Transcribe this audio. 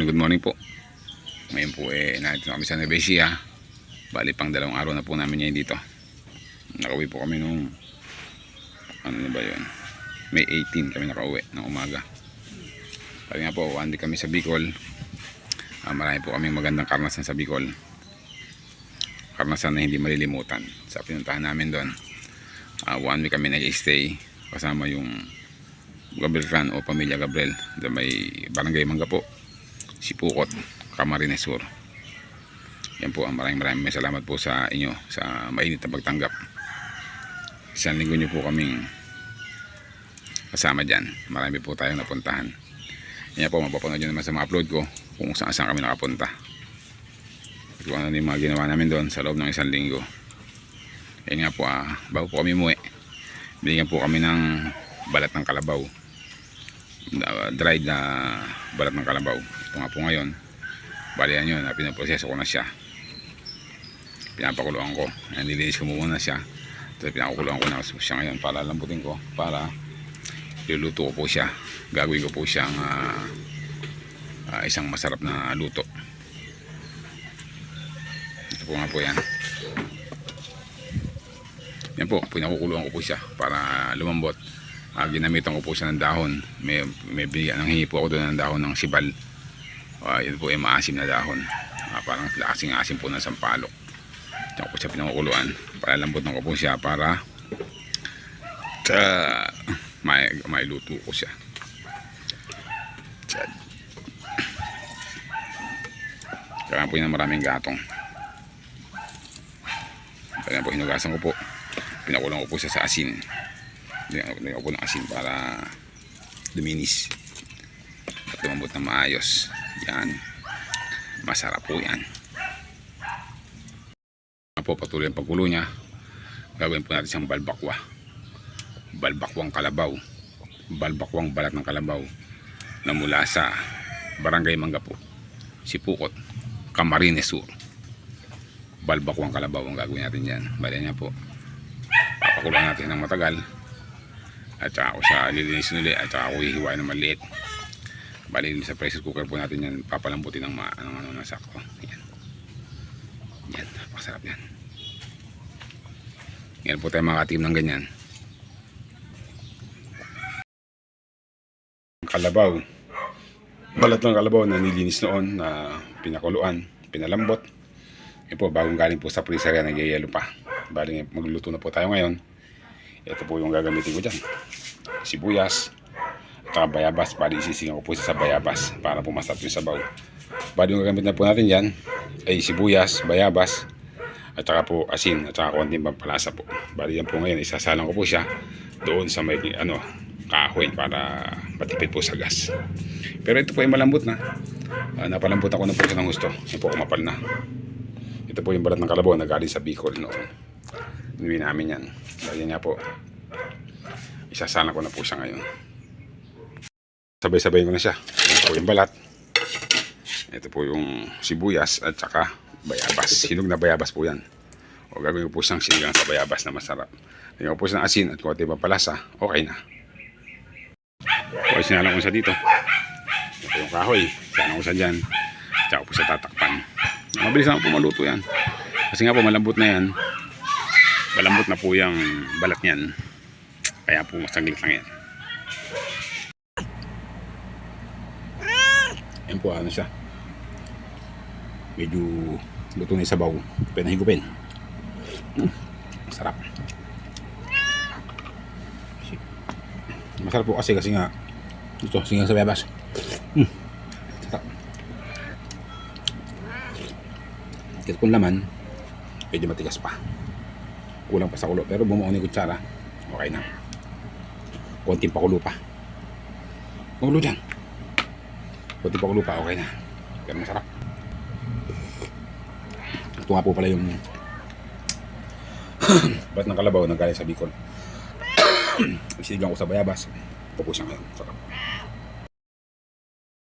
Good morning po. Ngayon po nandito kami sa Nevesia. Bali pang 2 araw na po namin ngayon dito. Nakauwi po kami nung ano na ba yun, May 18 kami nakauwi ng umaga. Bali nga po, 1 day kami sa Bicol. Marami po kaming magandang karanasan sa Bicol. Karanasan na hindi malilimutan sa pinuntahan namin doon. 1 week kami nag-stay kasama yung Gabriel Clan o Pamilya Gabriel. Doon may Barangay Mangga po, Sipukot, Camarines Sur. Yan po, maraming salamat po sa inyo sa mainit na pagtanggap. Isang linggo nyo po kaming kasama dyan. Marami po tayong napuntahan. Yan po, mapapanood nyo naman sa mga upload ko kung saan kami nakapunta. Kung ano yung mga ginawa namin doon sa loob ng isang linggo. Yan nga po, bago po kami umuwi, binigyan po kami ng balat ng kalabaw, dried na balat ng kalabaw. Ito nga po ngayon, balihan yun, pinaproseso ko na siya, pinapakuluan ko, nilinis ko muna siya. Ito, pinakukuluan ko na siya ngayon para lambutin ko, para iluluto ko po siya. Gagawin ko po siyang isang masarap na luto. Ito po nga po yan. Yan po, pinakukuluan ko po siya para lumambot. Ginamitan ko po siya ng dahon. May nanghingi po ako doon ng dahon ng sibal. Ito po ay maasim na dahon. Parang kasing-asim po ng sampalok. Diyan ko po siya pinakukuluan. Palalambutan ko po siya para may luto ko siya. Kaya po yun maraming gatong. Kaya po hinugasan ko po. Pinakulang ko po siya sa asin. Lagyan ko po ng asin para luminis at lumambot na maayos. Yan, masarap po yan. Patuloy ang pagkulo niya. Gagawin po natin siyang balbakwa, balbakwang kalabaw, balbakwang balat ng kalabaw na mula sa Barangay Mangga po, Sipukot, Camarines Sur. Balbakwang kalabaw ang gagawin natin yan. Bali niya po, papakuloan natin ng matagal. At saka ako siya lilinisin ulit, at saka ako hihiwain ng maliit. Bali sa pressure cooker po natin yan, papalambutin ng ano na sakto. Yan, yan, napakasarap yan. Yan po tayo makatikim ng ganyan. Kalabaw, balat ng kalabaw na nilinis noon, na pinakuluan, pinalambot. Yan po, bagong galing po sa freezer yan, nagyayelo pa. Bali magluluto na po tayo ngayon. Ito po yung gagamitin ko dyan, sibuyas at saka bayabas. Bali isisingaw ko po sa bayabas para po masarap yung sabaw. Bali yung gagamitin na po natin dyan ay sibuyas, bayabas at saka po asin at saka konting pampalasa po. Bali yan po ngayon, isasalang ko po siya doon sa may kahoy para matipid po sa gas. Pero ito po ay malambot na, napalambot ako na po siya ng gusto. Yan po, kumapal na. Ito po yung balat ng kalabaw na galing sa Bicol noon. Gawin namin yan. Dahil nga po, isasala ko na po siya ngayon. Sabay-sabay ko na siya. Ito po yung balat. Ito po yung sibuyas at saka bayabas. Hinog na bayabas po yan. O gagawin ko po siyang sinigang sa bayabas na masarap. Lagyan ko po siya ng asin at konti pampalasa. Okay na. O sinalang ko siya dito. Ito yung kahoy. Sinalang ko siya dyan. Tsaka po siya tatakpan. Mabilis naman po maluto yan. Kasi nga po malambot na yan. Malambot na po yung balat niyan. Kaya po masaglit lang yan. Yan po, ano siya, medyo luto na yung sabaw. Pinahigupin. Masarap. Masarap po kasi nga ito, singang sa bayabas. Sarap. Kaya kung laman, medyo matigas pa. Kulang pa sa kulo, pero bumuo ni kutsara. Okay na. Konting pakulo pa. Pakulo dyan. Konting pakulo pa, okay na. Pero masarap. Ito nga po pala yung ba't ng kalabaw na galing sa Bicol. Sinigang ko sa bayabas. Ito po siya ngayon. Sarap.